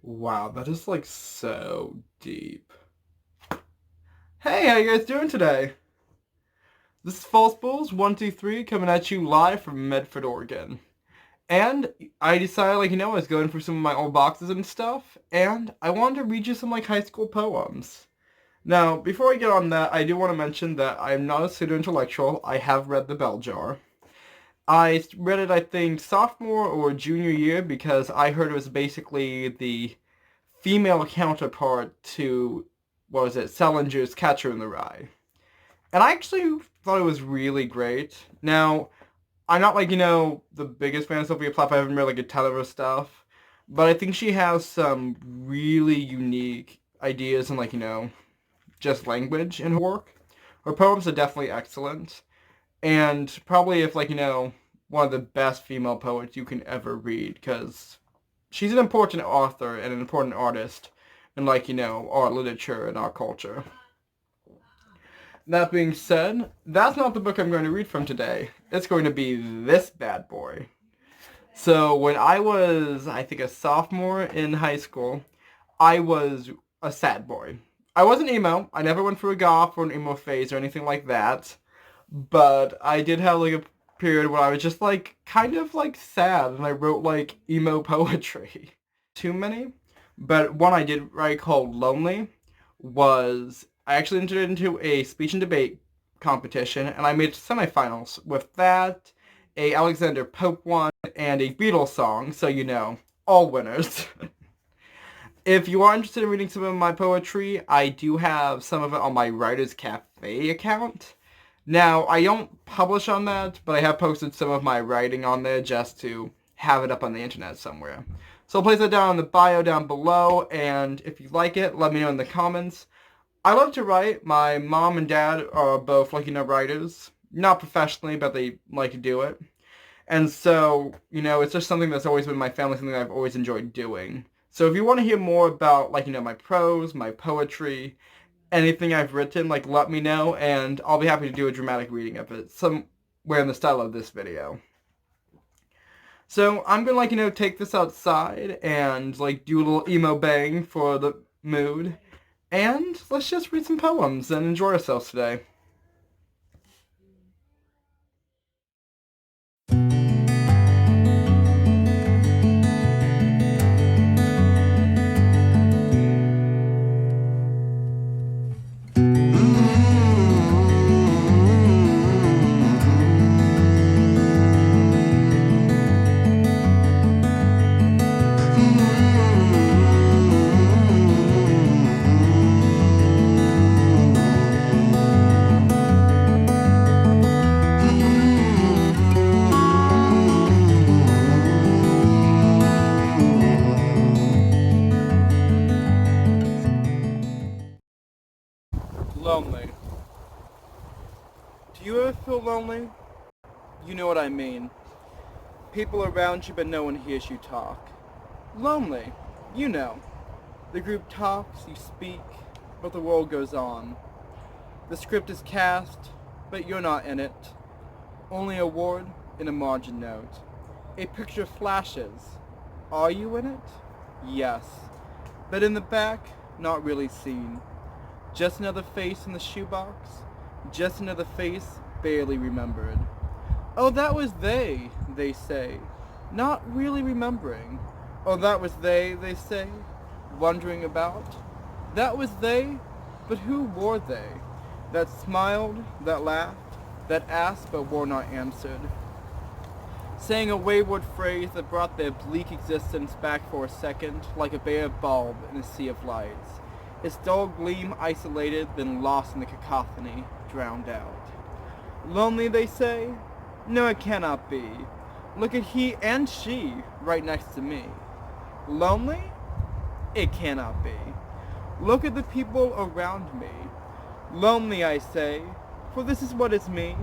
Wow, that is like so deep. Hey, how you guys doing today? This is False Bulls 123 coming at you live from Medford, Oregon. And I decided, I was going through some of my old boxes and stuff, and I wanted to read you some high school poems. Now, before I get on that, I do want to mention that I'm not a pseudo intellectual. I have read The Bell Jar. I read it, I think, sophomore or junior year because I heard it was basically the female counterpart to, what was it, Salinger's Catcher in the Rye. And I actually thought it was really great. Now, I'm not the biggest fan of Sylvia Plath. I haven't read a ton of her stuff. But I think she has some really unique ideas and just language in her work. Her poems are definitely excellent. And probably if one of the best female poets you can ever read, because she's an important author and an important artist in art literature and art culture. That being said, that's not the book I'm going to read from today. It's going to be this bad boy. So when I was, I think, a sophomore in high school, I was a sad boy. I wasn't emo. I never went through a goth or an emo phase or anything like that. But I did have a period where I was just kind of sad, and I wrote emo poetry. Too many, but one I did write called Lonely was I actually entered into a speech and debate competition, and I made semifinals with that, a Alexander Pope one, and a Beatles song, so all winners. If you are interested in reading some of my poetry, I do have some of it on my Writers Cafe account. Now, I don't publish on that, but I have posted some of my writing on there just to have it up on the internet somewhere. So I'll place that down in the bio down below, and if you like it, let me know in the comments. I love to write. My mom and dad are both, writers. Not professionally, but they like to do it. And so, it's just something that's always been my family, something I've always enjoyed doing. So if you want to hear more about, my prose, my poetry, anything I've written, let me know, and I'll be happy to do a dramatic reading of it, somewhere in the style of this video. So I'm gonna, take this outside and, do a little emo bang for the mood, and let's just read some poems and enjoy ourselves today. Lonely. Do you ever feel lonely? You know what I mean. People around you but no one hears you talk. Lonely. You know. The group talks, you speak, but the world goes on. The script is cast, but you're not in it. Only a word in a margin note. A picture flashes. Are you in it? Yes. But in the back, not really seen. Just another face in the shoebox. Just another face barely remembered. Oh, that was they say. Not really remembering. Oh, that was they say. Wondering about. That was they, but who were they? That smiled, that laughed, that asked but were not answered. Saying a wayward phrase that brought their bleak existence back for a second, like a bare bulb in a sea of lights. Its dull gleam isolated, then lost in the cacophony, drowned out. Lonely, they say? No, it cannot be. Look at he and she right next to me. Lonely? It cannot be. Look at the people around me. Lonely, I say, for this is what is me.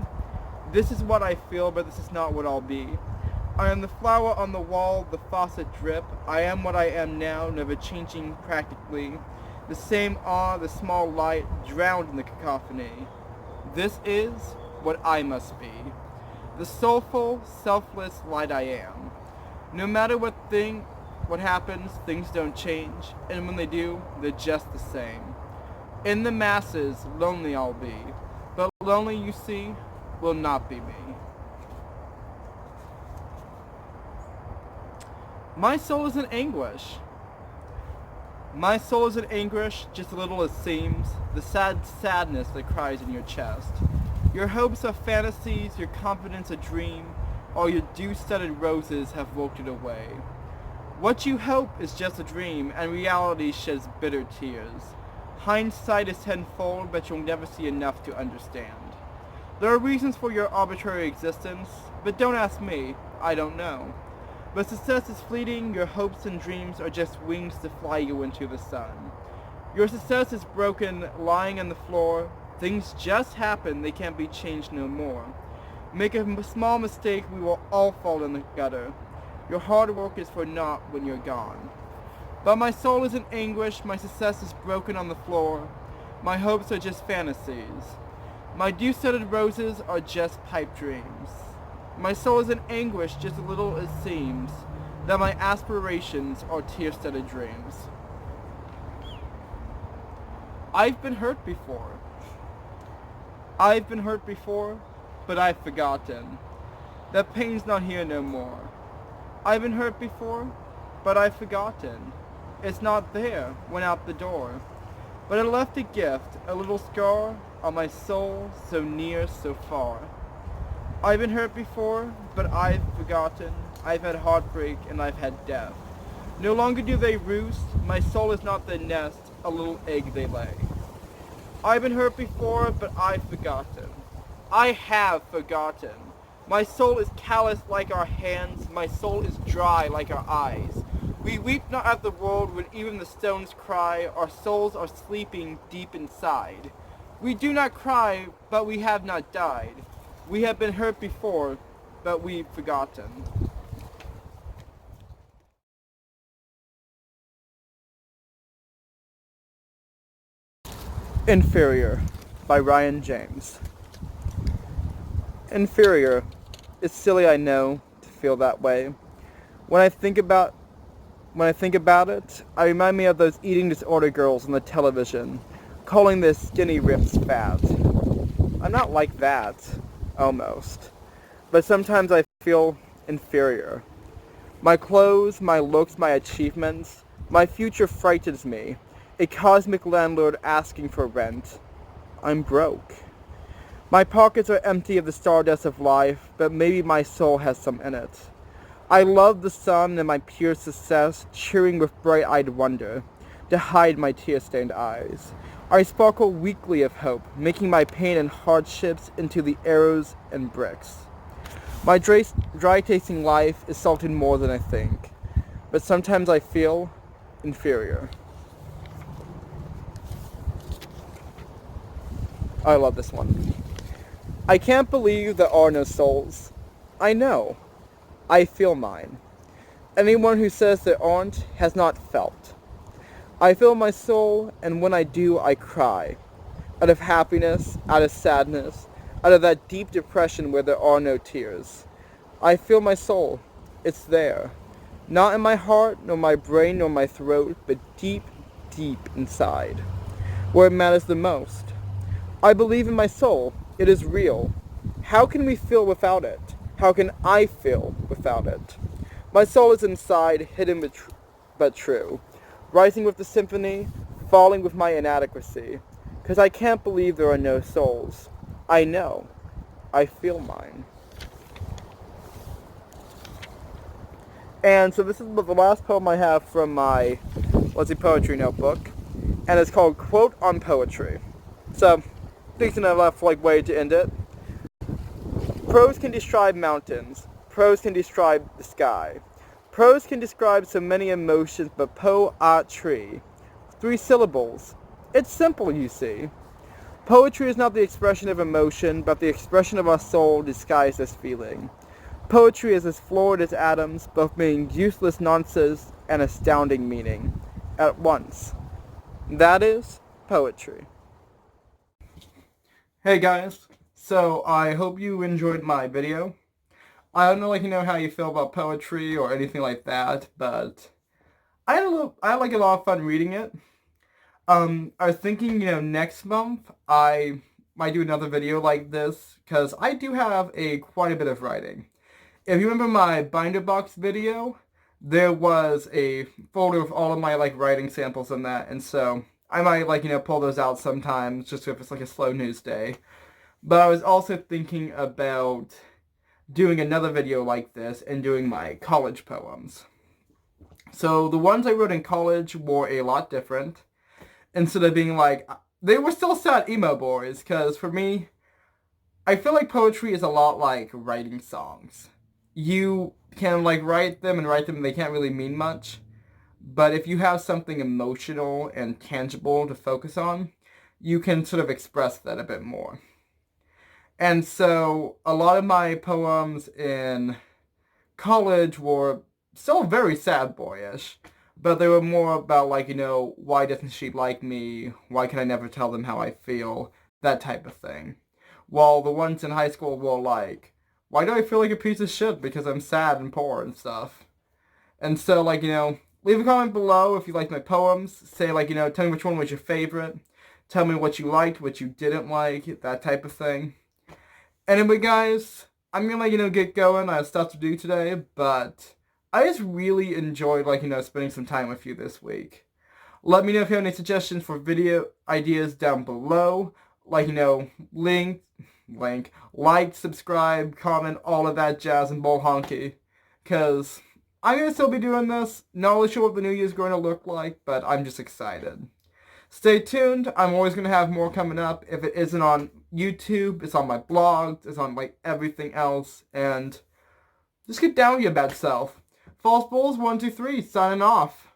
This is what I feel, but this is not what I'll be. I am the flower on the wall, the faucet drip. I am what I am now, never changing practically. The same awe, the small light, drowned in the cacophony. This is what I must be. The soulful, selfless light I am. No matter what thing What happens? Things don't change, and when they do, they're just the same. In the masses, lonely I'll be, but lonely, you see, will not be me. My soul is in anguish. My soul is in anguish, just a little it seems, the sad sadness that cries in your chest. Your hopes are fantasies, your confidence a dream, all your dew-studded roses have wilted away. What you hope is just a dream, and reality sheds bitter tears. Hindsight is tenfold, but you'll never see enough to understand. There are reasons for your arbitrary existence, but don't ask me, I don't know. But success is fleeting, your hopes and dreams are just wings to fly you into the sun. Your success is broken, lying on the floor. Things just happen, they can't be changed no more. Make a small mistake, we will all fall in the gutter. Your hard work is for naught when you're gone. But my soul is in anguish, my success is broken on the floor. My hopes are just fantasies. My dew-studded roses are just pipe dreams. My soul is in anguish, just a little it seems, that my aspirations are tear-studded dreams. I've been hurt before. I've been hurt before, but I've forgotten. That pain's not here no more. I've been hurt before, but I've forgotten. It's not there, went out the door. But I left a gift, a little scar on my soul, so near, so far. I've been hurt before, but I've forgotten. I've had heartbreak and I've had death. No longer do they roost, my soul is not their nest, a little egg they lay. I've been hurt before, but I've forgotten. I have forgotten. My soul is calloused like our hands, my soul is dry like our eyes. We weep not at the world when even the stones cry, our souls are sleeping deep inside. We do not cry, but we have not died. We have been hurt before, but we've forgotten. Inferior by Ryan James. Inferior. It's silly, I know, to feel that way. When I think about it, I remind me of those eating disorder girls on the television, calling their skinny rips fat. I'm not like that. Almost. But sometimes I feel inferior. My clothes, my looks, my achievements, my future frightens me. A cosmic landlord asking for rent. I'm broke. My pockets are empty of the stardust of life, but maybe my soul has some in it. I love the sun and my pure success, cheering with bright-eyed wonder, to hide my tear-stained eyes. I sparkle weakly of hope, making my pain and hardships into the arrows and bricks. My dry-tasting life is salted more than I think, but sometimes I feel inferior. I love this one. I can't believe there are no souls. I know. I feel mine. Anyone who says there aren't has not felt. I feel my soul, and when I do, I cry. Out of happiness, out of sadness, out of that deep depression where there are no tears. I feel my soul. It's there. Not in my heart, nor my brain, nor my throat, but deep, deep inside, where it matters the most. I believe in my soul. It is real. How can we feel without it? How can I feel without it? My soul is inside, hidden but true. Rising with the symphony, falling with my inadequacy. 'Cause I can't believe there are no souls. I know. I feel mine. And so this is the last poem I have from my poetry notebook. And it's called Quote on Poetry. So, decent enough way to end it. Prose can describe mountains. Prose can describe the sky. Prose can describe so many emotions, but poetry. 3 syllables. It's simple, you see. Poetry is not the expression of emotion, but the expression of our soul disguised as feeling. Poetry is as florid as atoms, both meaning useless nonsense and astounding meaning at once. That is poetry. Hey guys, so I hope you enjoyed my video. I don't know how you feel about poetry or anything like that, but I had like a lot of fun reading it. I was thinking, next month I might do another video like this because I do have quite a bit of writing. If you remember my binder box video, there was a folder with all of my like writing samples in that, and so I might like pull those out sometimes just if it's like a slow news day. But I was also thinking about doing another video like this and doing my college poems. So the ones I wrote in college were a lot different. Instead of being like, they were still sad emo boys, because for me, I feel like poetry is a lot like writing songs. You can like write them and they can't really mean much. But if you have something emotional and tangible to focus on, you can sort of express that a bit more. And so a lot of my poems in college were still very sad boyish, but they were more about like, why doesn't she like me? Why can I never tell them how I feel? That type of thing. While the ones in high school were like, why do I feel like a piece of shit because I'm sad and poor and stuff? And so like, leave a comment below if you like my poems. Say like, tell me which one was your favorite. Tell me what you liked, what you didn't like, that type of thing. Anyway, guys, I'm gonna, get going. I have stuff to do today, but I just really enjoyed, spending some time with you this week. Let me know if you have any suggestions for video ideas down below. Like, like, subscribe, comment, all of that jazz and bull honky. Because I'm gonna still be doing this. Not really sure what the new year's going to look like, but I'm just excited. Stay tuned. I'm always going to have more coming up. If it isn't on YouTube, it's on my blog, it's on like everything else, and just get down with your bad self. False Bulls 1, 2, 3, signing off.